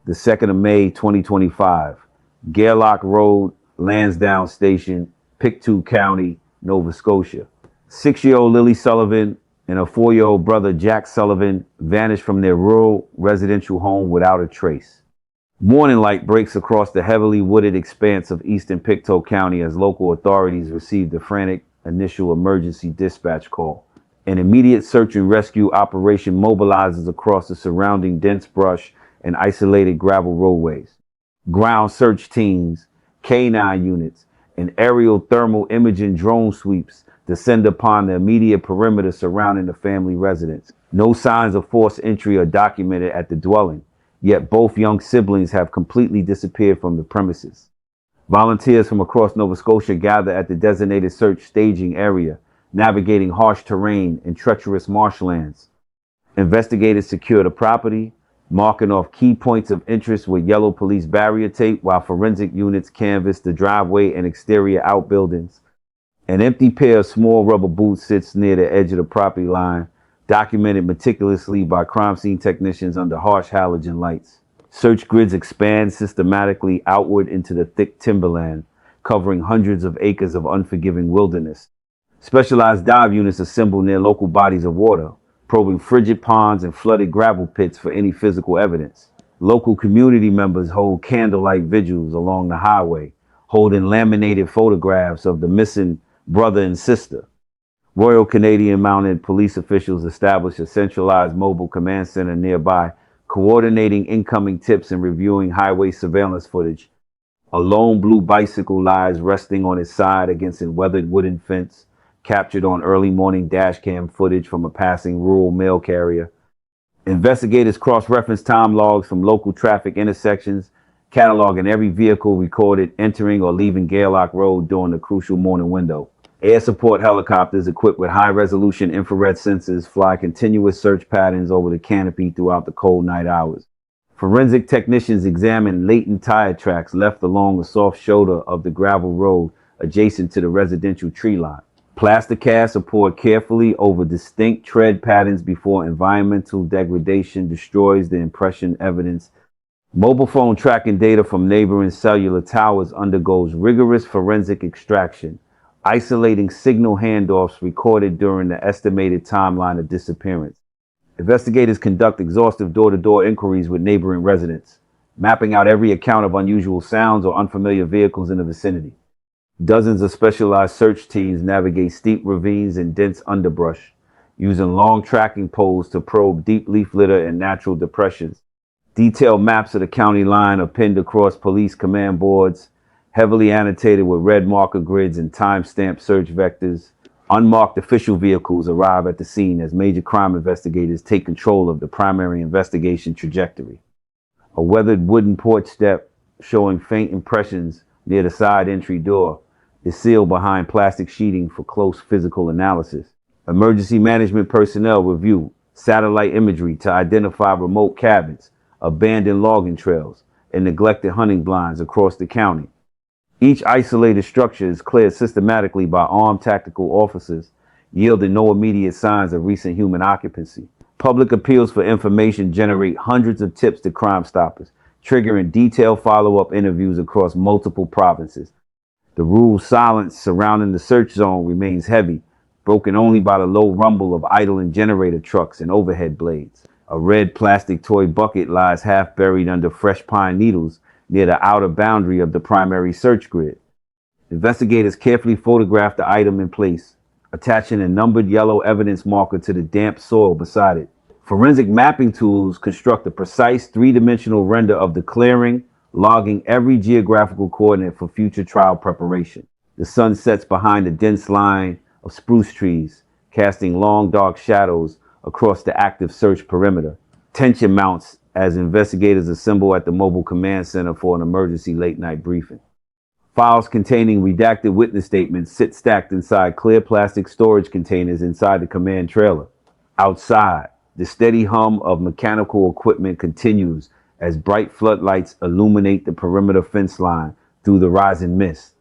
the 2nd of May, 2025. Gairloch Road, Lansdowne Station, Pictou County, Nova Scotia. 6-year-old Lily Sullivan and her 4-year-old brother Jack Sullivan vanished from their rural residential home without a trace. Morning light breaks across the heavily wooded expanse of eastern Pictou County as local authorities received a frantic initial emergency dispatch call. An immediate search and rescue operation mobilizes across the surrounding dense brush and isolated gravel roadways. Ground search teams, K9 units, and aerial thermal imaging drone sweeps descend upon the immediate perimeter surrounding the family residence. No signs of forced entry are documented at the dwelling, yet both young siblings have completely disappeared from the premises. Volunteers from across Nova Scotia gather at the designated search staging area, navigating harsh terrain and treacherous marshlands. Investigators secure the property, marking off key points of interest with yellow police barrier tape, while forensic units canvass the driveway and exterior outbuildings. An empty pair of small rubber boots sits near the edge of the property line, documented meticulously by crime scene technicians under harsh halogen lights. Search grids expand systematically outward into the thick timberland, covering hundreds of acres of unforgiving wilderness. Specialized dive units assemble near local bodies of water, probing frigid ponds and flooded gravel pits for any physical evidence. Local community members hold candlelight vigils along the highway, holding laminated photographs of the missing brother and sister. Royal Canadian Mounted Police officials establish a centralized mobile command center nearby, coordinating incoming tips and reviewing highway surveillance footage. A lone blue bicycle lies resting on its side against a weathered wooden fence, captured on early morning dashcam footage from a passing rural mail carrier. Investigators cross-reference time logs from local traffic intersections, cataloging every vehicle recorded entering or leaving Gairloch Road during the crucial morning window. Air support helicopters equipped with high-resolution infrared sensors fly continuous search patterns over the canopy throughout the cold night hours. Forensic technicians examine latent tire tracks left along the soft shoulder of the gravel road adjacent to the residential tree line. Plaster casts are poured carefully over distinct tread patterns before environmental degradation destroys the impression evidence. Mobile phone tracking data from neighboring cellular towers undergoes rigorous forensic extraction, isolating signal handoffs recorded during the estimated timeline of disappearance. Investigators conduct exhaustive door-to-door inquiries with neighboring residents, mapping out every account of unusual sounds or unfamiliar vehicles in the vicinity. Dozens of specialized search teams navigate steep ravines and dense underbrush, using long tracking poles to probe deep leaf litter and natural depressions. Detailed maps of the county line are pinned across police command boards, heavily annotated with red marker grids and time-stamped search vectors. Unmarked official vehicles arrive at the scene as major crime investigators take control of the primary investigation trajectory. A weathered wooden porch step, showing faint impressions near the side entry door, is sealed behind plastic sheeting for close physical analysis. Emergency management personnel review satellite imagery to identify remote cabins, abandoned logging trails, and neglected hunting blinds across the county. Each isolated structure is cleared systematically by armed tactical officers, yielding no immediate signs of recent human occupancy. Public appeals for information generate hundreds of tips to Crime Stoppers, triggering detailed follow-up interviews across multiple provinces. The rural silence surrounding the search zone remains heavy, broken only by the low rumble of idling generator trucks and overhead blades. A red plastic toy bucket lies half buried under fresh pine needles near the outer boundary of the primary search grid. Investigators carefully photograph the item in place, attaching a numbered yellow evidence marker to the damp soil beside it. Forensic mapping tools construct a precise three-dimensional render of the clearing, logging every geographical coordinate for future trial preparation. The sun sets behind a dense line of spruce trees, casting long dark shadows across the active search perimeter. Tension mounts as investigators assemble at the mobile command center for an emergency late-night briefing. Files containing redacted witness statements sit stacked inside clear plastic storage containers inside the command trailer. Outside, the steady hum of mechanical equipment continues as bright floodlights illuminate the perimeter fence line through the rising mist.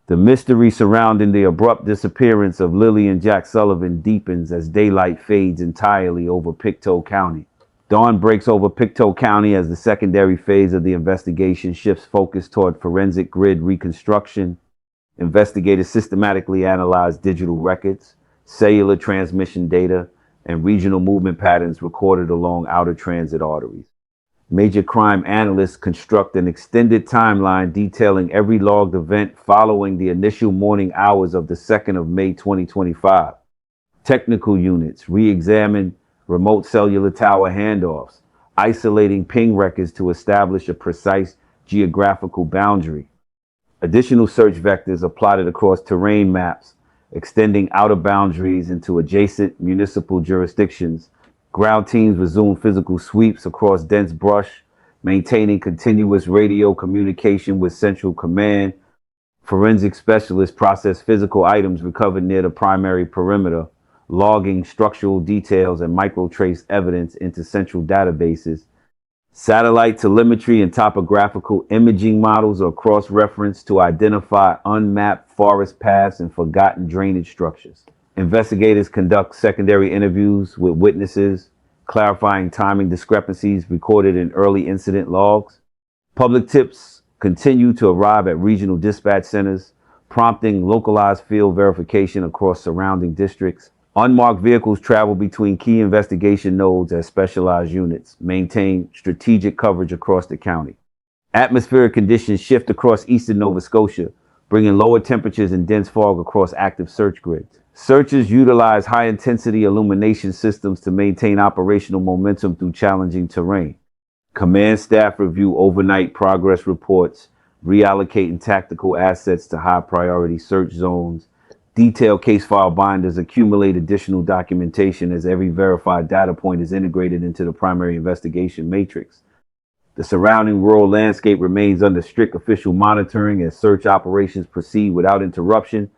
The mystery surrounding the abrupt disappearance of Lily and Jack Sullivan deepens as daylight fades entirely over Pictou County. Dawn breaks over Pictou County as the secondary phase of the investigation shifts focus toward forensic grid reconstruction. Investigators systematically analyze digital records, cellular transmission data, and regional movement patterns recorded along outer transit arteries. Major crime analysts construct an extended timeline detailing every logged event following the initial morning hours of the 2nd of May 2025. Technical units re-examine remote cellular tower handoffs, isolating ping records to establish a precise geographical boundary. Additional search vectors are plotted across terrain maps, extending outer boundaries into adjacent municipal jurisdictions. Ground teams resume physical sweeps across dense brush, maintaining continuous radio communication with Central Command. Forensic specialists process physical items recovered near the primary perimeter, logging structural details and microtrace evidence into central databases. Satellite telemetry and topographical imaging models are cross-referenced to identify unmapped forest paths and forgotten drainage structures. Investigators conduct secondary interviews with witnesses, clarifying timing discrepancies recorded in early incident logs. Public tips continue to arrive at regional dispatch centers, prompting localized field verification across surrounding districts. Unmarked vehicles travel between key investigation nodes as specialized units, maintain strategic coverage across the county. Atmospheric conditions shift across eastern Nova Scotia, bringing lower temperatures and dense fog across active search grids. Searchers utilize high-intensity illumination systems to maintain operational momentum through challenging terrain. Command staff review overnight progress reports, reallocating tactical assets to high-priority search zones. Detailed case file binders accumulate additional documentation as every verified data point is integrated into the primary investigation matrix. The surrounding rural landscape remains under strict official monitoring as search operations proceed without interruption.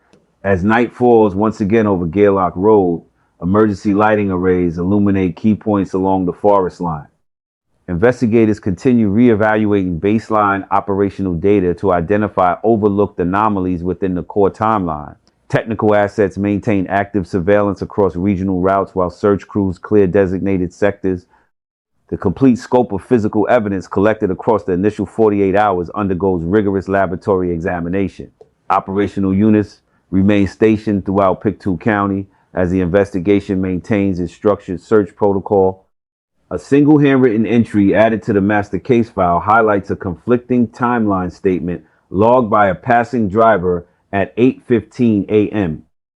As night falls once again over Gairloch Road, emergency lighting arrays illuminate key points along the forest line. Investigators continue reevaluating baseline operational data to identify overlooked anomalies within the core timeline. Technical assets maintain active surveillance across regional routes while search crews clear designated sectors. The complete scope of physical evidence collected across the initial 48 hours undergoes rigorous laboratory examination. Operational units remain stationed throughout Pictou County as the investigation maintains its structured search protocol. A single handwritten entry added to the master case file highlights a conflicting timeline statement logged by a passing driver at 8:15 a.m.